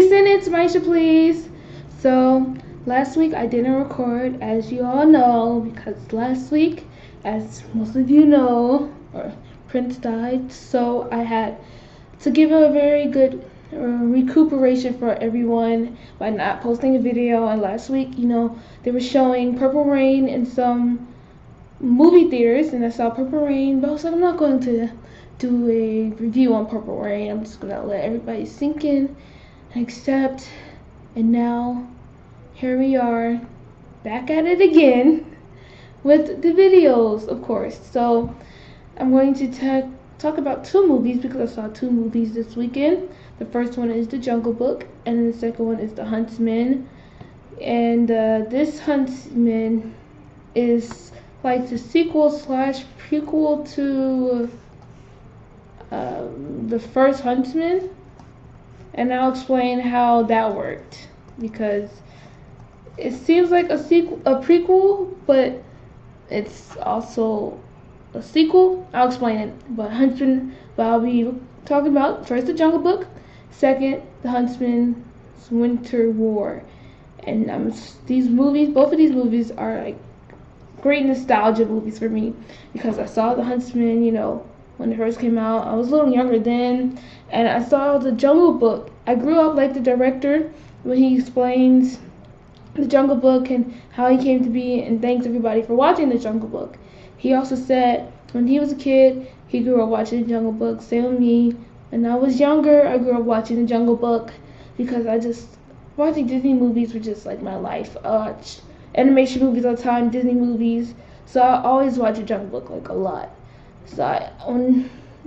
sentence, Maisha, please. So, last week I didn't record, as you all know, because last week, as most of you know, Prince died. So I had to give a very good recuperation for everyone by not posting a video. And last week, they were showing Purple Rain in some movie theaters, and I saw Purple Rain, but I was like, I'm not going to do a review on Purple Rain. I'm just gonna let everybody sink in and accept. And now here we are, back at it again with the videos, of course. So I'm going to talk about two movies because I saw two movies this weekend. The first one is the Junglebook, and the second one is the Huntsman. And this Huntsman is like the sequel slash prequel to the first Huntsman, and I'll explain how that worked, because it seems like a prequel, but it's also a sequel. I'll explain it. But I'll be talking about first the Junglebook, second the Huntsman's Winter War, and both of these movies are like great nostalgia movies for me, because I saw the Huntsman, when it first came out. I was a little younger then, and I saw the Junglebook. I grew up like the director when he explains the Junglebook and how he came to be, and thanks everybody for watching the Junglebook. He also said when he was a kid, he grew up watching the Junglebook. Same with me. When I was younger, I grew up watching the Junglebook because watching Disney movies was just like my life. I watch animation movies all the time, Disney movies. So I always watch the Junglebook like a lot. So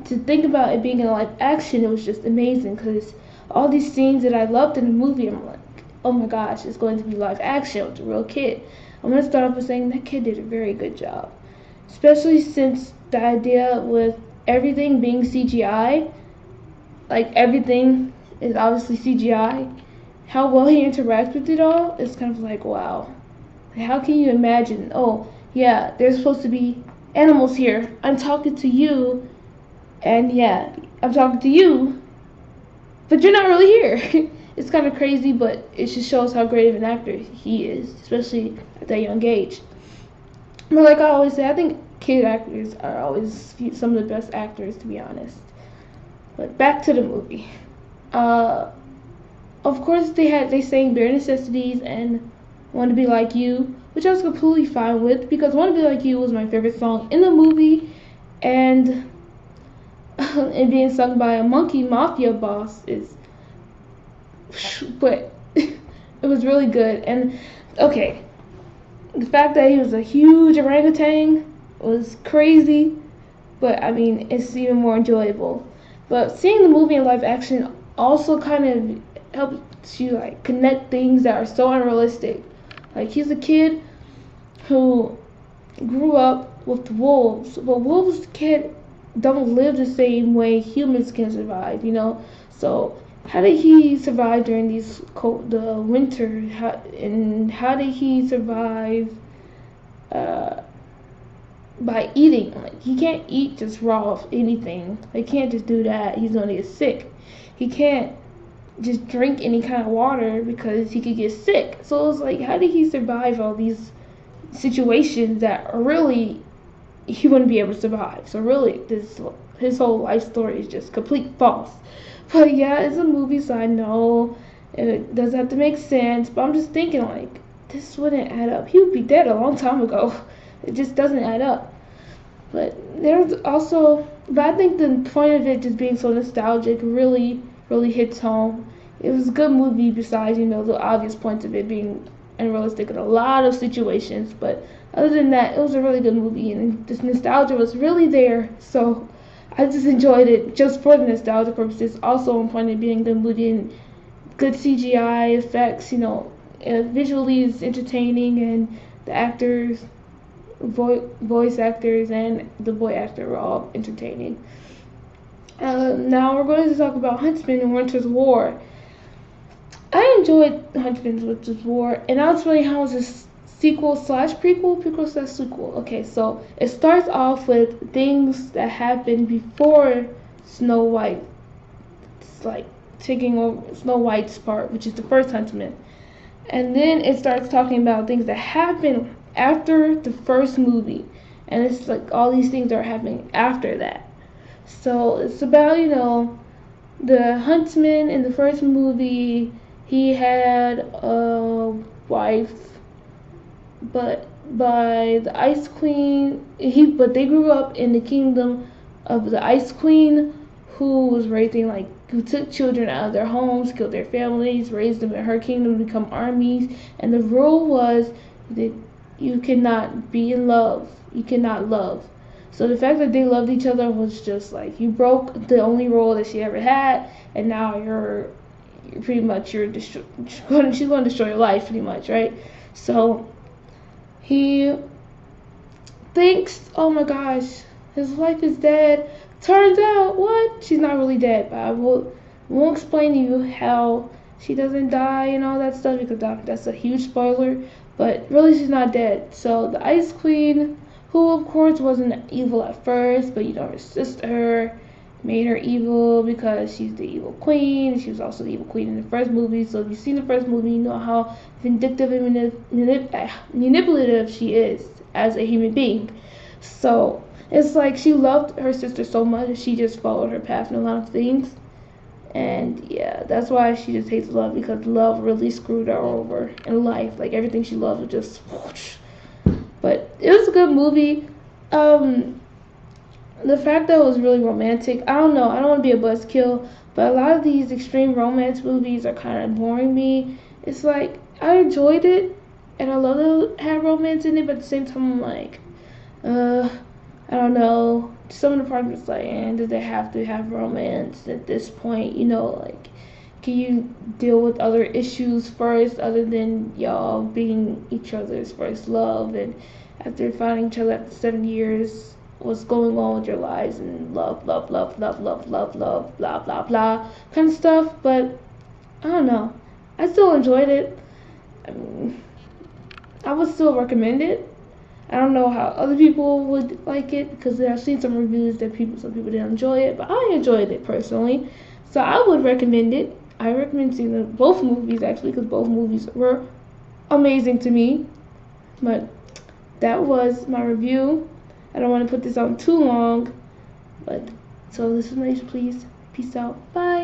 to think about it being in live action, it was just amazing, because all these scenes that I loved in the movie, I'm like, oh my gosh, it's going to be live action with a real kid. I'm going to start off with saying that kid did a very good job, especially since the idea with everything being CGI, like everything is obviously CGI, how well he interacts with it all is kind of like, wow. How can you imagine, oh yeah, there's supposed to be animals here, I'm talking to you, and yeah, I'm talking to you, but you're not really here. It's kind of crazy, but it just shows how great of an actor he is, especially at that young age. But like I always say, I think kid actors are always some of the best actors, to be honest. But back to the movie. Of course, they sang Bare Necessities and Want to Be Like You, which I was completely fine with, because Want to Be Like You was my favorite song in the movie, and it being sung by a monkey mafia boss but it was really good. And okay, the fact that he was a huge orangutan was crazy, but I mean, it's even more enjoyable. But seeing the movie in live action also kind of helps you like connect things that are so unrealistic. Like, he's a kid who grew up with wolves, but wolves don't live the same way humans can survive, So how did he survive during the winter? How did he survive by eating? Like, he can't eat just raw anything. He can't just do that. He's gonna get sick. He can't just drink any kind of water because he could get sick. So it's like, how did he survive all these situations that really he wouldn't be able to survive? So really, his whole life story is just complete false. But yeah, it's a movie, so I know it does have to make sense. But I'm just thinking, like, this wouldn't add up. He would be dead a long time ago. It just doesn't add up. But I think the point of it just being so nostalgic really, really hits home. It was a good movie besides, the obvious points of it being unrealistic in a lot of situations. But other than that, it was a really good movie, and this nostalgia was really there. So I just enjoyed it just for the nostalgia purposes. Also, on point of being a good movie and good CGI effects, visually it's entertaining, and the actors, voice actors, and the boy actor were all entertaining. Now we're going to talk about Huntsman and Winter's War. I enjoyed Huntsman and Winter's War, and I'll explain how it's a sequel slash sequel. Okay, so it starts off with things that happened before Snow White's like taking over Snow White's part, which is the first Huntsman. And then it starts talking about things that happen after the first movie. And it's like all these things are happening after that. So it's about, the Huntsman in the first movie, he had a wife, but by the Ice Queen, but they grew up in the kingdom of the Ice Queen, who was raising who took children out of their homes, killed their families, raised them in her kingdom to become armies, and the rule was that you cannot be in love, you cannot love. So the fact that they loved each other was just like, you broke the only role that she ever had, and now you're pretty much, she's going to destroy your life pretty much, right? So he thinks, oh my gosh, his wife is dead. Turns out, what? She's not really dead, but I won't explain to you how she doesn't die and all that stuff, because that's a huge spoiler. But really, she's not dead. So the Ice Queen, who of course wasn't evil at first, but her sister made her evil because she's the evil queen. She was also the evil queen in the first movie. So if you've seen the first movie, you know how vindictive and manipulative she is as a human being. So it's like she loved her sister so much that she just followed her path in a lot of things. And yeah, that's why she just hates love, because love really screwed her over in life. Like everything she loved was just whoosh. But it was a good movie. The fact that it was really romantic, I don't know, I don't want to be a buzzkill, but a lot of these extreme romance movies are kind of boring me. It's like, I enjoyed it, and I love that it had romance in it, but at the same time I'm like, I don't know. Some of the parts was like, do they have to have romance at this point? Can you deal with other issues first other than y'all being each other's first love? And after finding each other after 7 years, what's going on with your lives, and love, blah, blah, blah, kind of stuff. But I don't know. I still enjoyed it. I would still recommend it. I don't know how other people would like it, because I've seen some reviews that some people didn't enjoy it, but I enjoyed it personally. So I would recommend it. I recommend seeing both movies, actually, because both movies were amazing to me. But that was my review. I don't want to put this on too long, but so this is nice, please. Peace out. Bye.